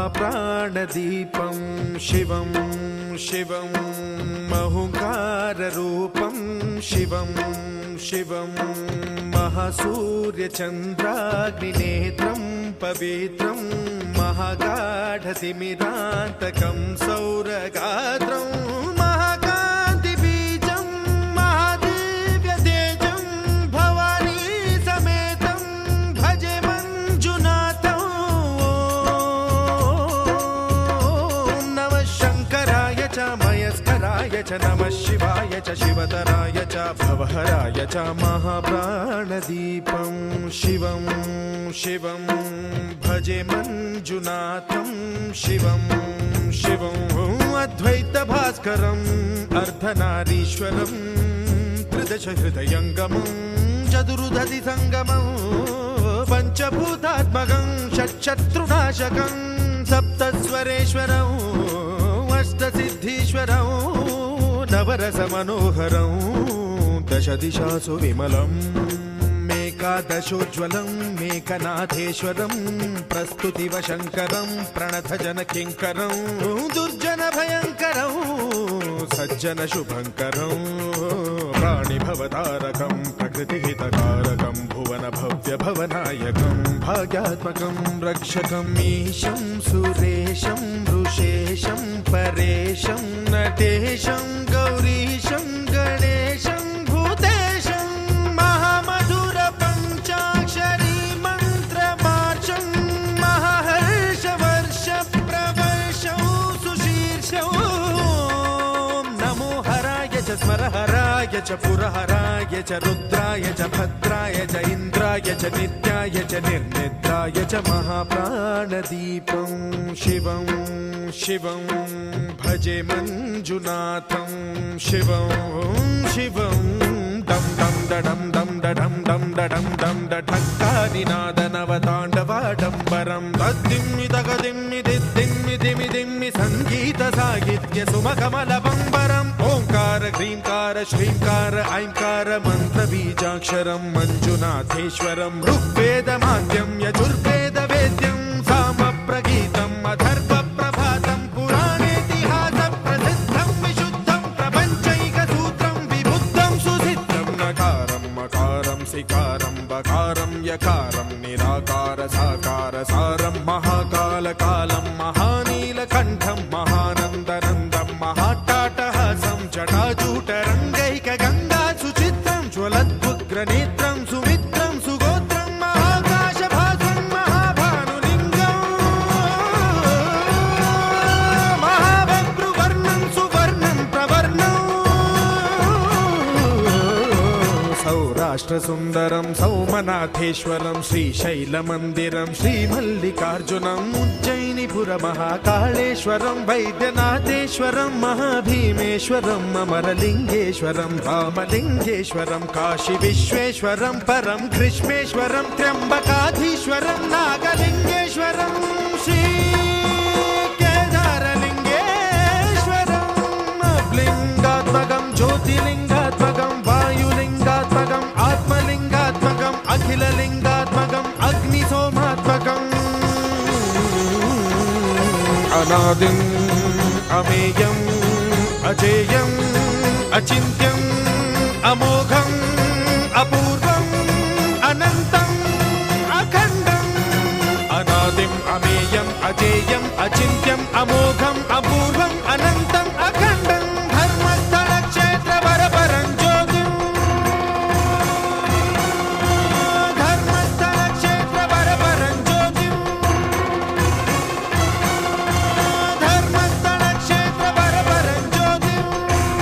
महाप्राणदीपं शिवं शिवं महुङ्काररूपं शिवं शिवं महासूर्यचन्द्राग्निनेत्रं पवित्रं महागाढतिमिरान्तकं सौरगात्रं महाकान्तिबीजं महादिव्यतेजं भवानी समेतं भजे मञ्जुनाथं। ॐ नमः शङ्कराय च मयस्कराय च नमः शिवाय च शिवतराय च भवहराय च महाप्राणदीपं शिवं शिवं भजे मञ्जुनाथं शिवं शिवं अद्वैतभास्करम् अर्धनारीश्वरं त्रिदशहृदयङ्गमं चतुर्दधिसङ्गमं पञ्चभूतात्मकं षट्शत्रुनाशकं सप्तस्वरेश्वरं अष्टसिद्धीश्वरं नवरसमनोहरं दशदिशासु विमलम् एकादशोज्ज्वलं मेकनाथेश्वरं प्रस्तुतिवशङ्करं प्रणतजनकिङ्करं दुर्जनभयङ्करं सज्जनशुभङ्करं प्राणिभवतारकं प्रकृतिहितकारकं भुवनभव्यभवनायकं भाग्यात्मकं रक्षकं ईशं सुरेशं वृषेशं परेशं नटेशं गौरीशं गणेशं भूतेशं महामधुरपञ्चाक्षरी मन्त्रमार्चं महाहर्षवर्षप्रवर्षं सुशीर्षं। नमो हराय च स्मरहराय च पुरहराय च रुद्राय च भद्राय च इन्द्राय च नित्याय च निर्निद्राय च महाप्राणदीपं शिवं शिवं भजे मञ्जुनाथं शिवं शिवं दं दं दडं दं दडं दं दडं दं डठक्कानिनादनवताण्डवाडम्बरं तद्दिम्मि तगदिम्मि दिद्दिम्मि दिमि दिम्मि सङ्गीतसाहित्य सुमकमलबम्बरम् ओङ्कार ह्रीङ्कार श्रीङ्कार ऐङ्कार मन्त्रबीजाक्षरं मञ्जुनाथेश्वरं ऋग्वेदमाद्यं यजुर्वेदवेद्यं सामप्रगीतम् अथर्वप्रभातं पुराणेतिहासप्रसिद्धं विशुद्धं प्रपञ्चैकसूत्रं विबुद्धं सुसिद्धं नकारं मकारं सिकारं बकारं यकारं निराकार साकार सारं महाकालकालं महानीलकण्ठं महानन्दनन्दं महाट्टाटहासं जटाजूटरङ्गैकगङ्गा सुचित्रं ज्वलद्वुग्रनेत्रं सुमित्रं सुगोत्रं महाकाशभासं महाभानुलिङ्गं महाबभ्रुवर्णं सुवर्णं प्रवर्णं सौराष्ट्रसुन्दरं सौमनाथेश्वरं श्रीशैलमन्दिरं श्रीमल्लिकार्जुनम् उज्जयिनीपुरमहाकाळेश्वरं वैद्यनाथेश्वरं महाभीमेश्वरं अमरलिङ्गेश्वरं रामलिङ्गेश्वरं काशीविश्वेश्वरं परं कृष्णेश्वरं त्र्यम्बकाधीश्वरं नागलिङ्गेश्वरं श्रीकेदारलिङ्गेश्वरं लिङ्गात्मकं ज्योतिलिङ्गात्मकं वायुलिङ्गात्मकम् आत्मलिङ्गात्मकम् अखिललिङ्गात्मकम् अग्निसोमात्मकम् अनादिम् अमेयम् अजेयम् अचिन्त्यम् अमोघम् अपूर्वम् अनन्तम् अखण्डम् अनादिम् अमेयम् अजेयम् अचिन्त्यम् अमोघम् अपूर्वम् अनन्तम्